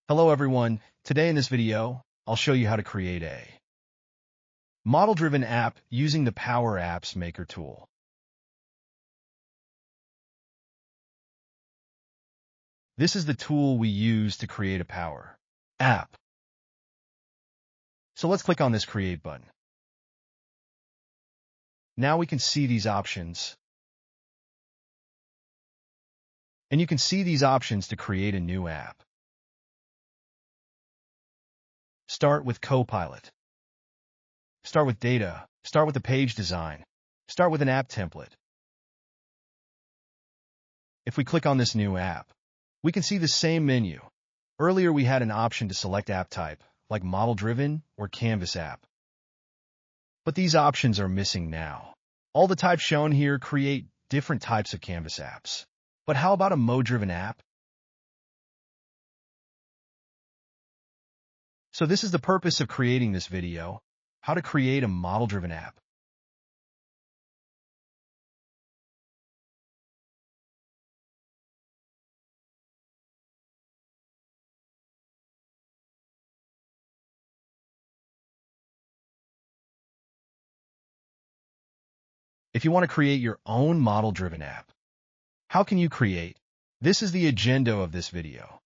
Hello everyone, today in this video, I'll show you how to create a model-driven app using the Power Apps Maker tool. This is the tool we use to create a Power app. So let's click on this Create button. Now we can see these options. And you can see these options to create a new app. Start with Copilot. Start with data. Start with the page design. Start with an app template. If we click on this new app, we can see the same menu. Earlier we had an option to select app type, like model-driven or Canvas app. But these options are missing now. All the types shown here create different types of Canvas apps. But how about a mode-driven app? So this is the purpose of creating this video, how to create a model-driven app. If you want to create your own model-driven app, how can you create? This is the agenda of this video.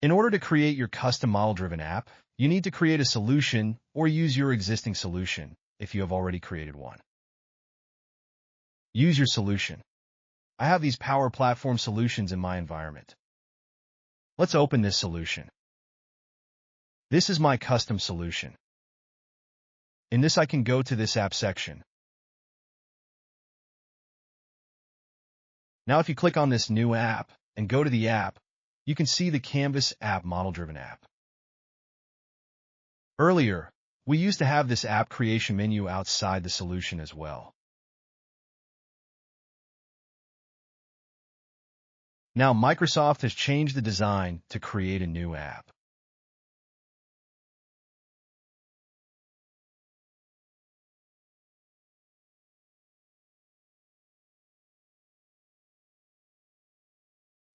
In order to create your custom model-driven app, you need to create a solution or use your existing solution if you have already created one. Use your solution. I have these Power Platform solutions in my environment. Let's open this solution. This is my custom solution. In this, I can go to this app section. Now, if you click on this new app and go to the app, you can see the Canvas app model-driven app. Earlier, we used to have this app creation menu outside the solution as well. Now, Microsoft has changed the design to create a new app.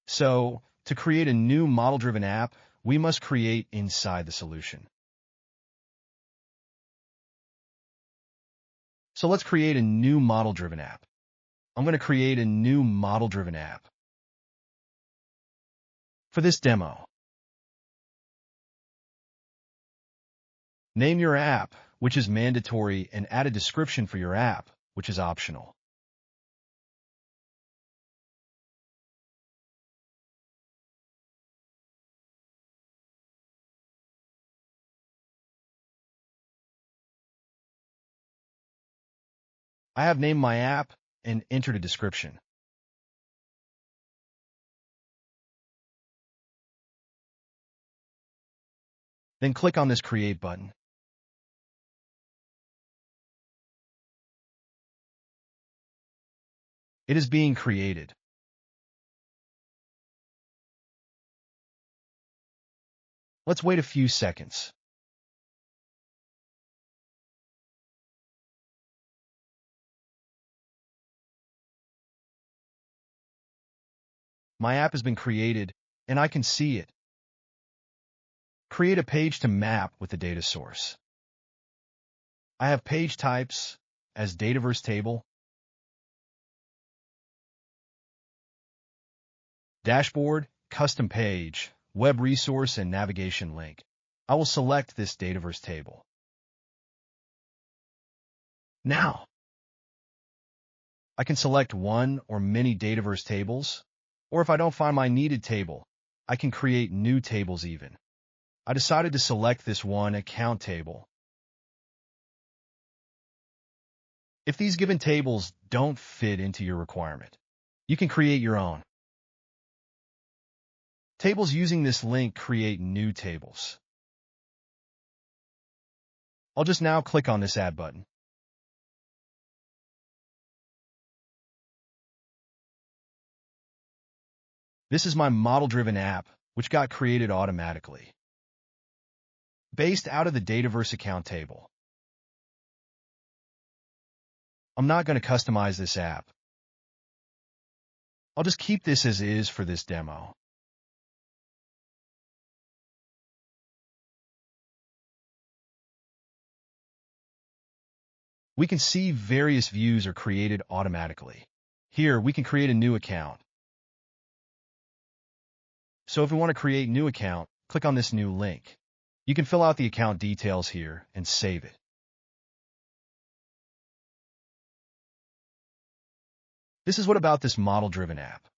So, to create a new model-driven app, we must create inside the solution. So let's create a new model-driven app. I'm going to create a new model-driven app. For this demo, name your app, which is mandatory, and add a description for your app, which is optional. I have named my app and entered a description. Then click on this Create button. It is being created. Let's wait a few seconds. My app has been created, and I can see it. Create a page to map with the data source. I have page types as Dataverse table, dashboard, custom page, web resource, and navigation link. I will select this Dataverse table. Now, I can select one or many Dataverse tables, or if I don't find my needed table, I can create new tables even. I decided to select this one account table. If these given tables don't fit into your requirement, you can create your own. Tables using this link create new tables. I'll just now click on this Add button. This is my model-driven app, which got created automatically, based out of the Dataverse account table. I'm not going to customize this app. I'll just keep this as is for this demo. We can see various views are created automatically. Here, we can create a new account. So if we want to create a new account, click on this new link. You can fill out the account details here and save it. This is what about this model-driven app.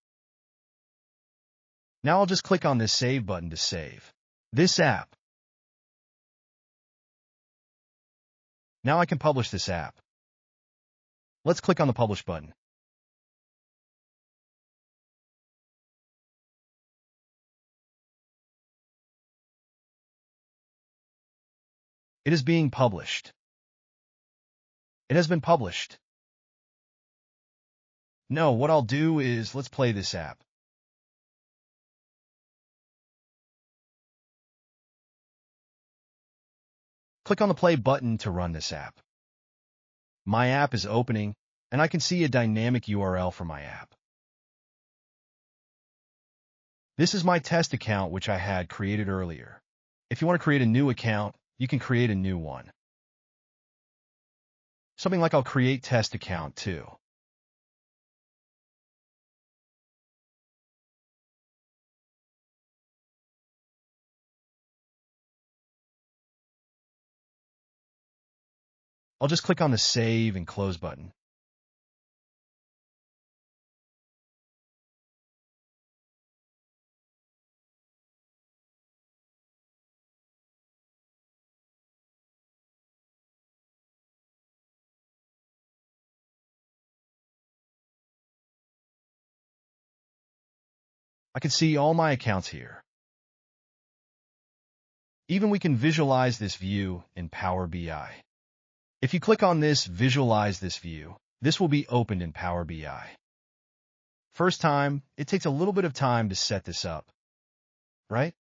Now I'll just click on this Save button to save this app. Now I can publish this app. Let's click on the Publish button. It is being published. It has been published. No, what I'll do is let's play this app. Click on the play button to run this app. My app is opening, and I can see a dynamic URL for my app. This is my test account which I had created earlier. If you want to create a new account, you can create a new one. Something like I'll create test account too. I'll just click on the Save and Close button. I can see all my accounts here. Even we can visualize this view in Power BI. If you click on this Visualize this view, this will be opened in Power BI. First time, it takes a little bit of time to set this up, right?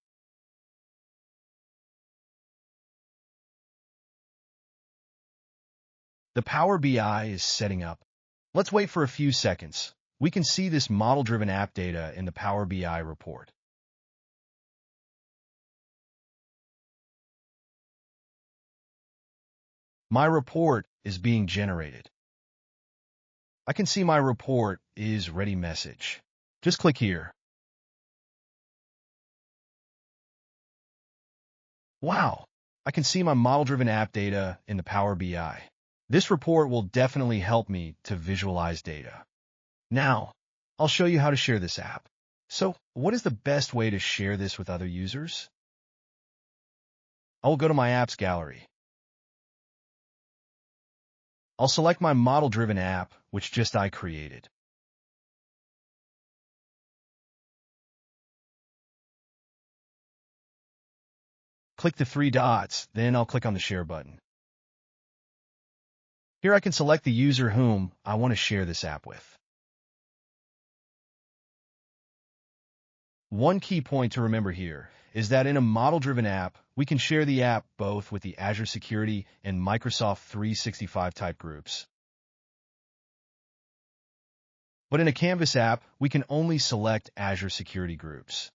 The Power BI is setting up. Let's wait for a few seconds. We can see this model-driven app data in the Power BI report. My report is being generated. I can see my report is ready message. Just click here. Wow! I can see my model-driven app data in the Power BI. This report will definitely help me to visualize data. Now, I'll show you how to share this app. So, what is the best way to share this with other users? I will go to my apps gallery. I'll select my model-driven app, which just I created. Click the three dots, then I'll click on the Share button. Here I can select the user whom I want to share this app with. One key point to remember here is that in a model-driven app, we can share the app both with the Azure Security and Microsoft 365 type groups. But in a Canvas app, we can only select Azure Security Groups.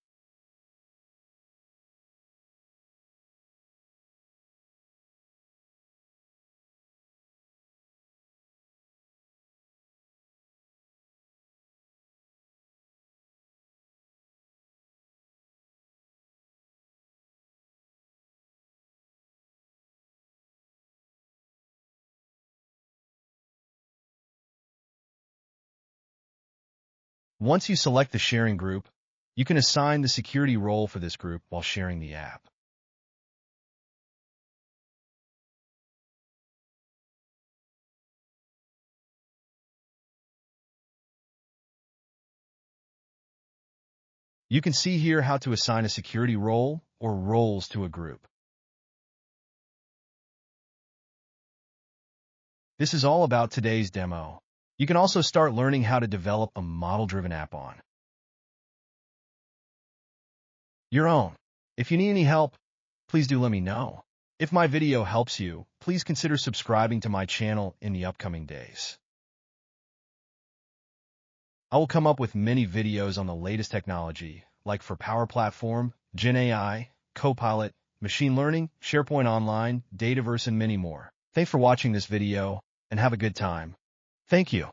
Once you select the sharing group, you can assign the security role for this group while sharing the app. You can see here how to assign a security role or roles to a group. This is all about today's demo. You can also start learning how to develop a model-driven app on your own. If you need any help, please do let me know. If my video helps you, please consider subscribing to my channel in the upcoming days. I will come up with many videos on the latest technology, like for Power Platform, Gen AI, Copilot, machine learning, SharePoint Online, Dataverse, and many more. Thanks for watching this video, and have a good time. Thank you.